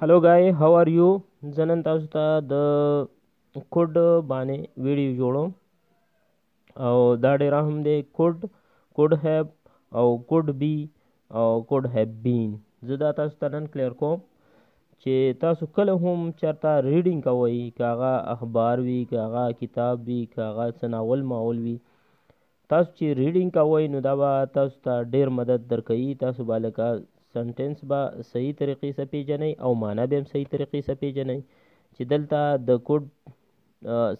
Hello guy, how are you? زه نن تاسو ته د کوډ باندې ویډیو جوړوم او دا ډېر اهم دی. کوډ هیب او کوډ بی او کوډ هیب بین. زه دا تاسو ته نن کلیر کوم چې تاسو کله هم چېرته ریډینګ کوئ، که هغه اخبار وي، که هغه کتاب وي، که هغه څه ناول ماول وي، تاسو چې ریډینګ کوئ نو دا به تاسو ته ډېر مدد درکوي. تاسو به لکه سنټنس به صحیح طریقې سره پیژنئ او معنا به هم صحیح طریقې سره پیژنئ چې دلته د کوډ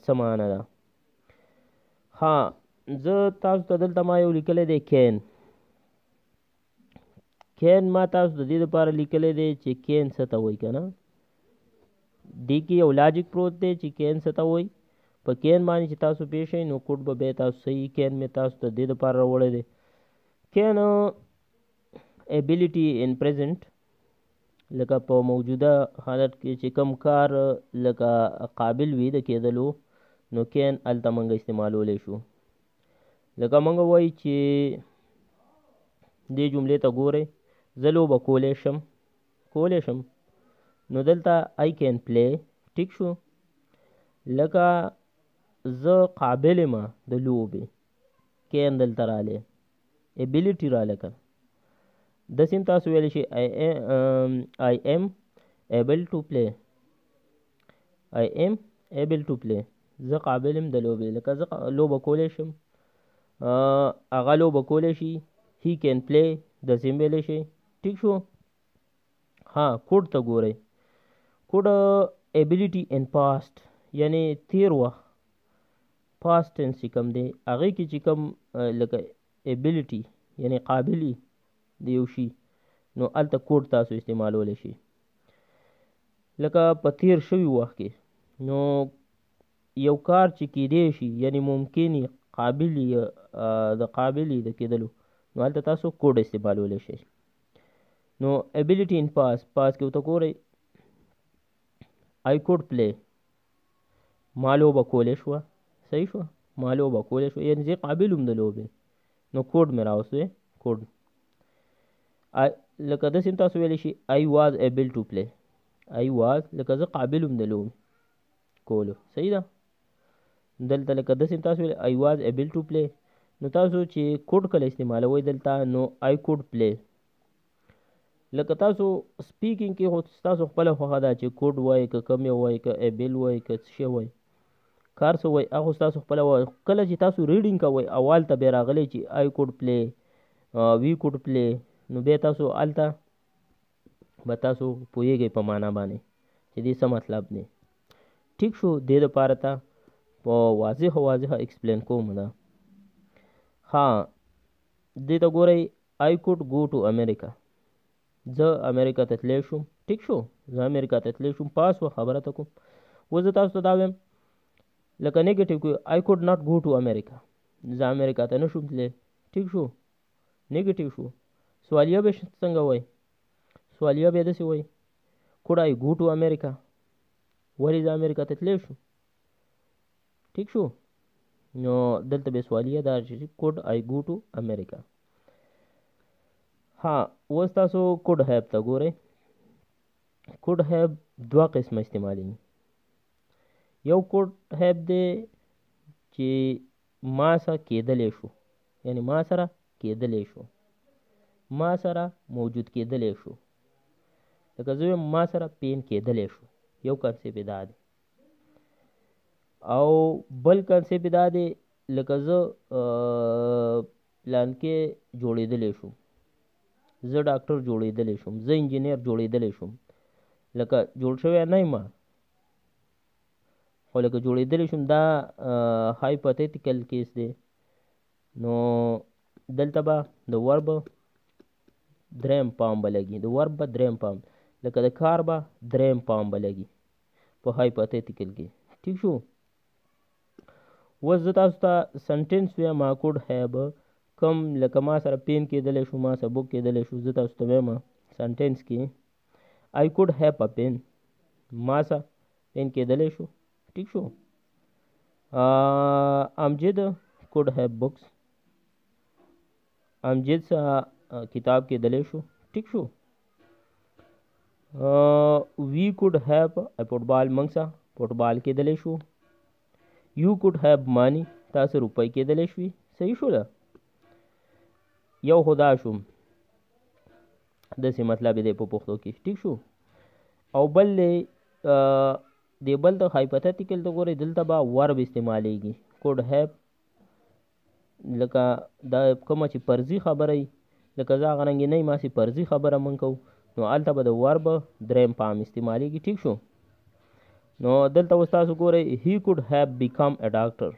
څه معنا ده. ها، زه تاسو ته دلته ما یو لیکلی دی کین ما تاسو د دې دپاره لیکلی دی چې کین څه ته وایي که نه. دې کې یو لاجیک پروت دی چې کین څه ته وایي. په کین باندې چې تاسو پوه شئ نو کوډ به بیا تاسو صحیح. کین مې تاسو ته دې دپاره راوړی دی. کین ابیلیټي ان پریزنټ، لکه په موجوده حالت کې چې کم کار لکه قابل وي د کېدلو نو کین هلته موږ استعمالولی شو. لکه موږ وایو چې دې جملې ته ګورئ، زه لوبه کولی شم نو دلته آی کین پلی. ټیک شو. لکه زه قابل یم د لوبې، کین دلته رالی، ابیلیټي رالی که. داسې هم تاسو ویلی شئ I am able to play. زه قابل یم د لوبې. لکه زه لوبه کولی شم، هغه لوبه کولی شي. he can play داسې هم ویلی شئ. ټیک شو. ها، کوډ ته ګورئ. کوډ ابیلیټي ان پاسټ یعنې تیر وخت، پاسټ ټینس چې کوم دی هغې کې چې کوم لکه ابیلیټي یعنې قابلي د یو شي نو هلته کوډ تاسو استعمالولی شئ. لکه په تیر شوي وخت کې نو یو کار چې کیدی شي یعنې ممکن یې د قابل د کېدلو نو هلته تاسو کوډ استعمالولی شئ. نو ابیلیټي ان پاس کې ورته ګورئ I could play. ما لوبه کولی شوه. صحیح شوه. ما لوبه کولی شوه یعنې زه قابل یم د لوبې نو کوډ مې راوستوی. کوډ لکه داسې هم تاسو ویلی شئ I was able to play. لکه زه قابل یم د لوبې کولو. صحیح ده. دلته لکه داسې هم تاسو ویلی I was able to play. نو تاسو چې کوډ کله استعمالوئ دلته نو I could play. لکه تاسو سپیکینګ کې خو ستاسو خپله خوښه ده چې کوډ وایئ که کم یې وایئ که ایبل وایئ که څه شی وایئ، کار څه وایئ هغه ستاسو خپله وایئ. کله چې تاسو ریډینګ کوئ اول ته بیا راغلی چې I could play, we could play نو بیا تاسو هلته به تاسو پوهیږئ په معنا باندې چې دې څه مطلب دی. ټیک شو. دې دپاره ته په واضحه ایکسپلین کوم ده. ها، دې ته ګورئ I could go to America. زه امریکا ته تلی شوم. ټیک شو. زه امریکا ته تلی شوم. پاس وه خبره ته کوم. اوس زه تاسو ته دا وایم لکه نیګیټیو کې I could not go to America. زه امریکا ته نه شوم تلی. ټیک شو. نیګیټیو شو. سوالیه به څنګه وایي؟ سوالیه به داسې وایي could I go to America. ولې زه امریکا ته تلی شوم. ټیک شو. نو دلته به سوالیه دا چې could I go to America. ها، اوس تاسو کوډ هیب ته ګورئ. کوډ هیب دوه قسمه استعمالیږي. یو کوډ هیب دی چې ما سره کېدلی شو، یعنې ما سره کېدلی شو، ما سره موجود کېدلی شو. لکه زه وایم ما سره پین کېدلی شو. یو کنسیپ یې دا دی. او بل کنسیپ یې دا دی لکه زه پلانکې جوړېدلی شوم، زه ډاکټر جوړېدلی شوم، زه انجینیر جوړېدلی شوم. لکه جوړ شوی نه یم خو لکه جوړېدلی شوم دا هایپوتیتیکل کیس دی. نو دلته به د ورب دریم پام به لګي. د ورب به دریم پام لکه د کار به دریم پام به لګي په هایپوتیتیکل کې. ټیک شو. اوس زه تاسو ته سنټنس وایم کوډ هیب کم لکه ما سره پین کېدلی شو، ما سره بوک کېدلی شو. زه تاسو ته وایم سنټنس کې I could have a pen. ما سره پین کېدلی شو. ټیک شو. امجد could have books. امجد سره کتاب کېدلی شو. ټیک شو. we could have a football منګسه فوټبال کېدلی شو. you could have money تاسو روپۍ کېدلی شوي. صحیح شو ده. یو خدا شوم داسې مطلب دی په پښتو کې. ټیک شو. او بل دی بل ته هایپوتیټیکل ته ګورئ دلته به ورب استعمالیږي. could have لکه دا کومه چې فرضي خبره وي لکه زه هغه رنګې نه یم هسې فرضي خبره مونږ کوو نو هلته به د ورب دریم فارم استعمالیږي. ټیک شو. نو دلته اوس تاسو ګورئ he could have become a doctor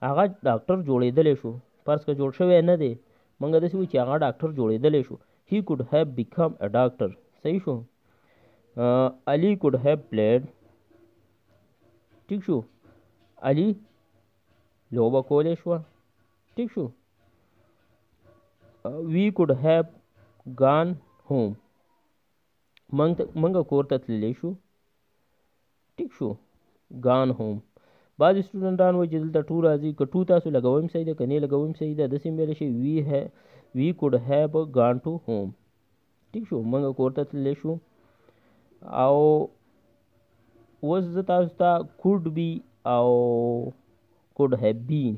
هغه ډاکټر جوړېدلی شو. فرض که جوړ شوی نه دی مونږ داسې وایو چې هغه ډاکټر جوړېدلی شو. he could have become a doctor. صحیح شو. Ali could have played. ټیک شو. علي لوبه کولی شوه. ټیک شو. we could have gone home منګه کور ته تللی شو. ټیک شو. gone home بعضې سټوډنټان وایي چې دلته ټو راځي که ټو تاسو لګوئ صحیح ده که نه لګوئ صحیح ده. داسې هم ویلی شي we could have gone to home. ټیک شو. منګه کور ته تللی شو. او اوس زه تاسو ته could be او could have been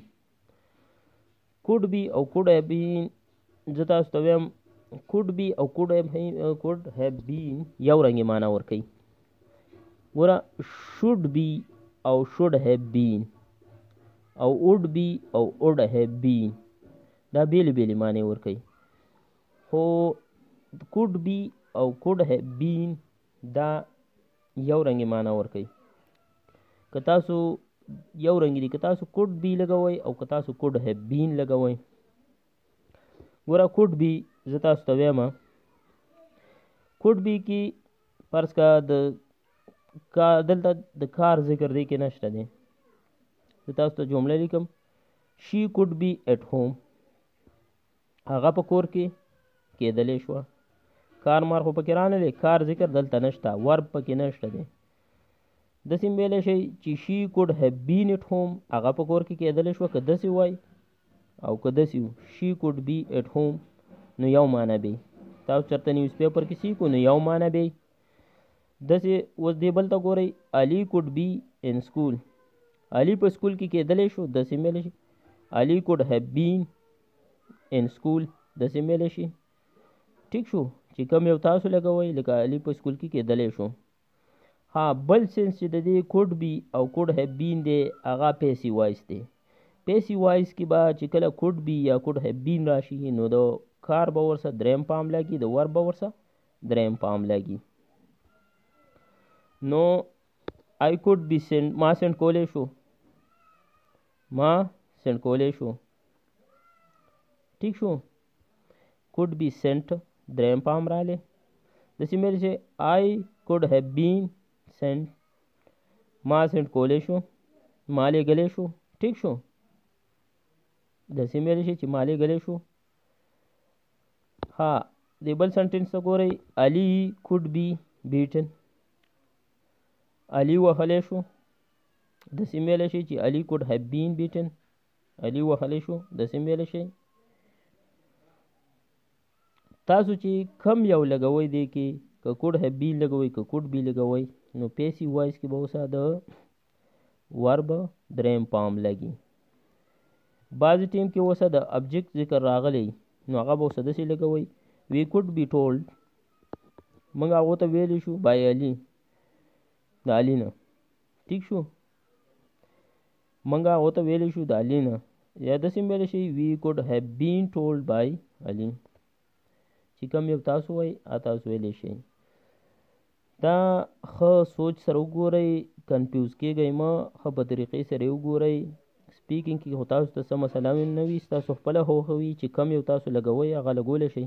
could be او could have been زه تاسو ته وایم could be او could have been یو رنګې معنا ورکوي. ګوره should be او should have been او would be او would have been دا بیلې بیلې معنی ورکوي. خو could be او could have been دا یو رنګې معنا ورکوي. که تاسو یو رنګې دي که تاسو could be لګوئ او که تاسو could have been لګوئ. ګوره could be زه تاسو ته وایم could be کې فرض کا دلته د کار ذکر دی کې نشته دی. زه تاسو ته جمله لیکم she could be at home هغه په کور کې کېدلی شوه. کار مار خو پکې رانه دی کار ذکر دلته نشته ورب پکې نشته دی. داسې هم ویلی شئ چې she could have been at home هغه په کور کې کېدلی شوه که داسې وای او که داسې و she could be at home نو یو معنی به تاسو چېرته نیوز پیپر کې سیکو نو یو معنی به. داسې اوس دې بل ته ګورئ Ali could be in school علي په سکول کې کېدلی شو. داسې هم ویلی شي Ali could have been in school داسې هم ویلی شي. ټیک شو. چې کوم یو تاسو لګوئ لکه علي په سکول کې کېدلی شو. ها بل سینس چې د دې could be او could have been دی هغه پیسي وایس دی. پیسي وایس کې به چې کله could be یا could have been راشي نو د کار به ورسره دریم پام لګي د ورب به ورسره دریم پام لګي. نو I could be sent ما سینډ کولی شو ټیک شو. could be sent دریم پام رالی. داسې ویلی شي I could have been sent ما سینډ کولی شو ما لیږلی شو. ټیک شو. داسې ویلی شي چې ما لیږلی شو. ها د بل سنټینس ته ګورئ Ali could be beaten علي وهلی شو. داسې ویلی شي چې Ali could have been beaten علي وهلی شو. داسې ویلی شي. تاسو چې کم یو لګوئ دی کې که could have been لګوئ که could be لګوئ نو پیسي وایس کې به اوسه د ورب دریم پام لګي. بعضې ټیم کې اوسه د ابجیکټ ذکر راغلی نو هغه به اوسه داسې لګوئ we could be told موږ هغو ته ویلی شو by Ali د علي نه. ټیک شو. موږ هغو ته ویلی شو د علي نه یا داسې هم ویلی شي we could have been told by Ali چې کوم یو تاسو وایي تاسو ویلی شئ. دا ښه سوچ سره وګورئ کنفیوز کېږئ مه ښه په طریقې سره یې وګورئ. سپیکینګ کې خو تاسو ته څه مسله نه وي ستاسو خپله خوښه وي چې کم یو تاسو لګوئ هغه لګولی شئ.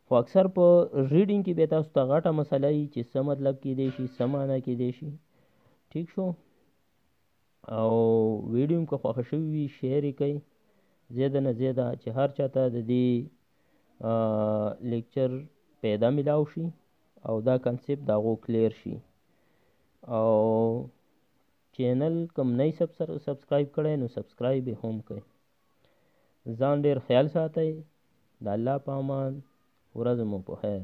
خو اکثر په ریډینګ کې بیا تاسو ته غټه مسله وي چې څه مطلب کیدی شي څه معنا کیدی شي. ټیک شو. او ویډیو هم که خوښه شوي وي شیر یې کړئ زیاده نه زیاده چې هر چاته د دې لیکچر پیدا میلاو شي او دا کنسپټ د هغو کلیر شي. او چینل کم نه سبسکرایب کړی نو سبسکرایب یې هم کړئ. ځان ډېر خیال ساتئ. د الله په امان ورځ مو په خیر.